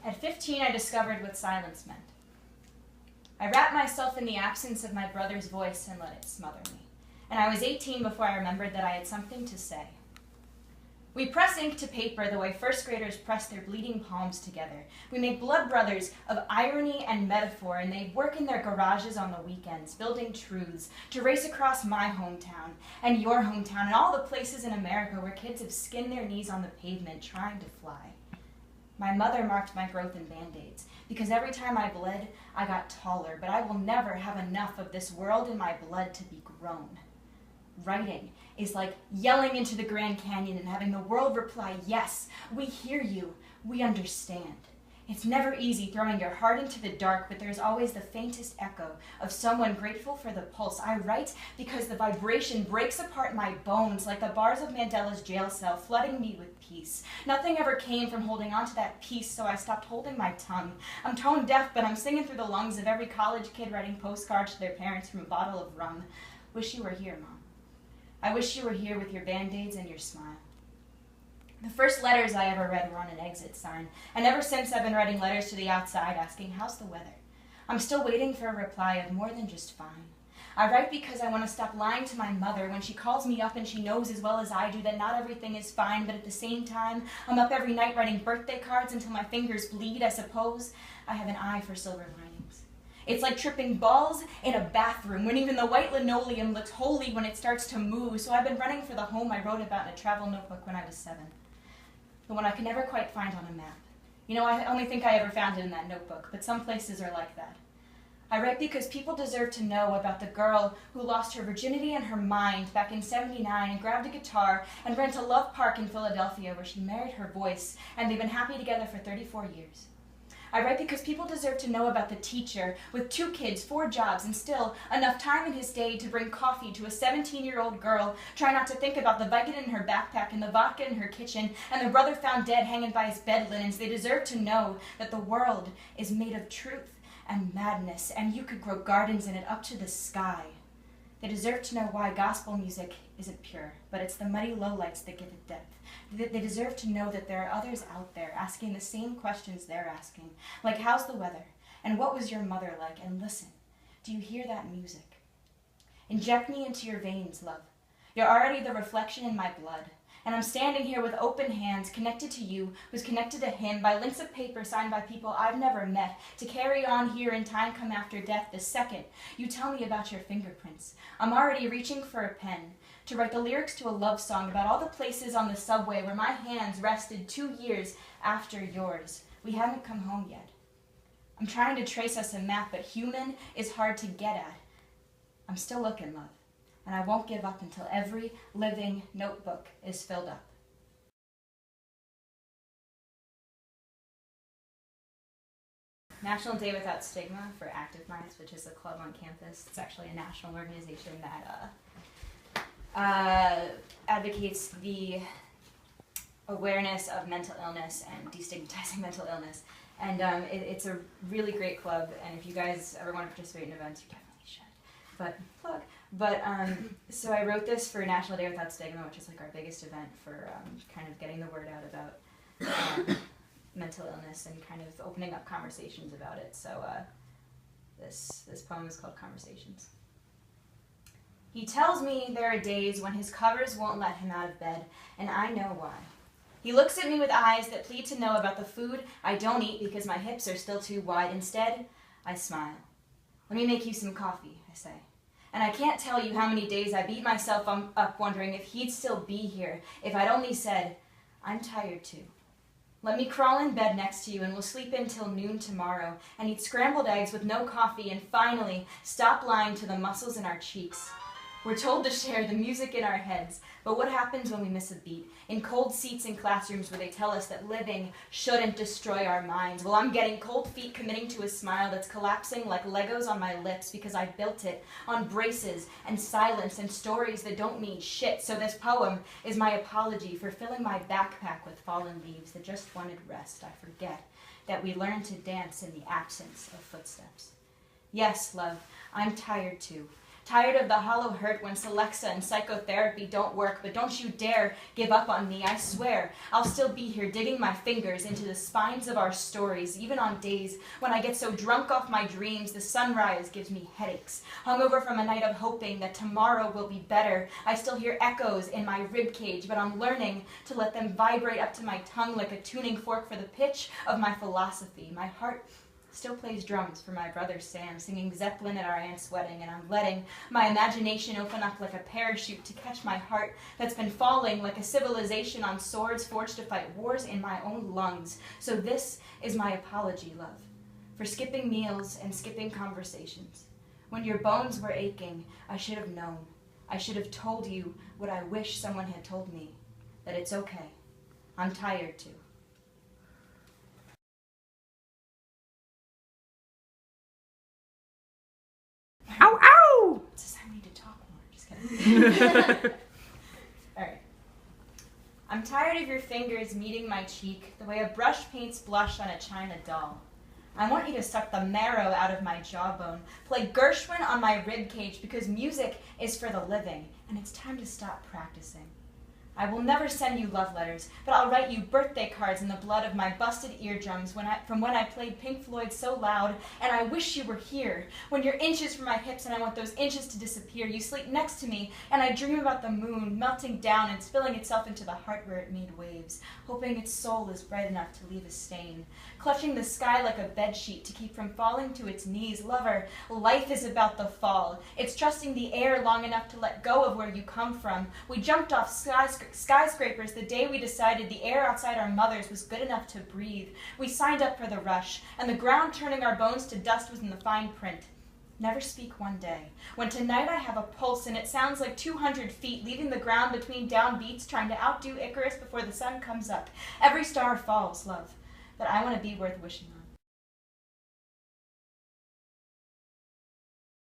At 15, I discovered what silence meant. I wrapped myself in the absence of my brother's voice and let it smother me. And I was 18 before I remembered that I had something to say. We press ink to paper the way first graders press their bleeding palms together. We make blood brothers of irony and metaphor, and they work in their garages on the weekends, building truths to race across my hometown and your hometown and all the places in America where kids have skinned their knees on the pavement trying to fly. My mother marked my growth in Band-Aids, because every time I bled, I got taller, but I will never have enough of this world in my blood to be grown. Writing is like yelling into the Grand Canyon and having the world reply, yes, we hear you, we understand. It's never easy throwing your heart into the dark, but there's always the faintest echo of someone grateful for the pulse. I write because the vibration breaks apart my bones like the bars of Mandela's jail cell, flooding me with peace. Nothing ever came from holding on to that peace, so I stopped holding my tongue. I'm tone deaf, but I'm singing through the lungs of every college kid writing postcards to their parents from a bottle of rum. Wish you were here, Mom. I wish you were here with your Band-Aids and your smile. The first letters I ever read were on an exit sign, and ever since I've been writing letters to the outside asking, how's the weather? I'm still waiting for a reply of more than just fine. I write because I want to stop lying to my mother when she calls me up and she knows as well as I do that not everything is fine, but at the same time, I'm up every night writing birthday cards until my fingers bleed. I suppose I have an eye for silver linings. It's like tripping balls in a bathroom when even the white linoleum looks holy when it starts to move, so I've been running for the home I wrote about in a travel notebook when I was 7. The one I could never quite find on a map. You know, I only think I ever found it in that notebook, but some places are like that. I write because people deserve to know about the girl who lost her virginity and her mind back in '79 and grabbed a guitar and ran to Love Park in Philadelphia where she married her voice, and they've been happy together for 34 years. I write because people deserve to know about the teacher with 2 kids, 4 jobs, and still enough time in his day to bring coffee to a 17-year-old girl, try not to think about the Vicodin in her backpack and the vodka in her kitchen, and the brother found dead hanging by his bed linens. They deserve to know that the world is made of truth and madness, and you could grow gardens in it up to the sky. They deserve to know why gospel music isn't pure, but it's the muddy lowlights that give it depth. They deserve to know that there are others out there asking the same questions they're asking, like how's the weather, and what was your mother like, and listen, do you hear that music? Inject me into your veins, love. You're already the reflection in my blood, and I'm standing here with open hands, connected to you, who's connected to him, by links of paper signed by people I've never met, to carry on here in time come after death the second you tell me about your fingerprints. I'm already reaching for a pen to write the lyrics to a love song about all the places on the subway where my hands rested 2 years after yours. We haven't come home yet. I'm trying to trace us a map, but human is hard to get at. I'm still looking, love. And I won't give up until every living notebook is filled up. National Day Without Stigma for Active Minds, which is a club on campus. It's actually a national organization that advocates the awareness of mental illness and destigmatizing mental illness. And it's a really great club, and if you guys ever want to participate in events, you definitely should. But, plug. But, so I wrote this for National Day Without Stigma, which is like our biggest event for kind of getting the word out about mental illness and kind of opening up conversations about it. So this poem is called Conversations. He tells me there are days when his covers won't let him out of bed, and I know why. He looks at me with eyes that plead to know about the food I don't eat because my hips are still too wide. Instead, I smile. Let me make you some coffee, I say. And I can't tell you how many days I beat myself up wondering if he'd still be here, if I'd only said, I'm tired too. Let me crawl in bed next to you and we'll sleep until noon tomorrow and eat scrambled eggs with no coffee and finally stop lying to the muscles in our cheeks. We're told to share the music in our heads, but what happens when we miss a beat? In cold seats in classrooms where they tell us that living shouldn't destroy our minds. Well, I'm getting cold feet committing to a smile that's collapsing like Legos on my lips because I built it on braces and silence and stories that don't mean shit. So this poem is my apology for filling my backpack with fallen leaves that just wanted rest. I forget that we learn to dance in the absence of footsteps. Yes, love, I'm tired too. Tired of the hollow hurt when Celexa and psychotherapy don't work, but don't you dare give up on me, I swear. I'll still be here digging my fingers into the spines of our stories, even on days when I get so drunk off my dreams the sunrise gives me headaches. Hungover from a night of hoping that tomorrow will be better, I still hear echoes in my ribcage, but I'm learning to let them vibrate up to my tongue like a tuning fork for the pitch of my philosophy. My heart still plays drums for my brother Sam, singing Zeppelin at our aunt's wedding, and I'm letting my imagination open up like a parachute to catch my heart that's been falling like a civilization on swords forged to fight wars in my own lungs. So this is my apology, love, for skipping meals and skipping conversations. When your bones were aching, I should have known. I should have told you what I wish someone had told me, that it's okay. I'm tired too. Ow, ow! It says I need to talk more. Just kidding. All right. I'm tired of your fingers meeting my cheek the way a brush paints blush on a china doll. I want you to suck the marrow out of my jawbone, play Gershwin on my ribcage because music is for the living, and it's time to stop practicing. I will never send you love letters, but I'll write you birthday cards in the blood of my busted eardrums from when I played Pink Floyd so loud, and I wish you were here. When you're inches from my hips and I want those inches to disappear, you sleep next to me, and I dream about the moon melting down and spilling itself into the heart where it made waves, hoping its soul is bright enough to leave a stain. Clutching the sky like a bedsheet to keep from falling to its knees. Lover, life is about the fall. It's trusting the air long enough to let go of where you come from. We jumped off skyscrapers the day we decided the air outside our mothers was good enough to breathe. We signed up for the rush, and the ground turning our bones to dust was in the fine print. Never speak one day. When tonight I have a pulse and it sounds like 200 feet, leaving the ground between down beats, trying to outdo Icarus before the sun comes up. Every star falls, love, but I want to be worth wishing on.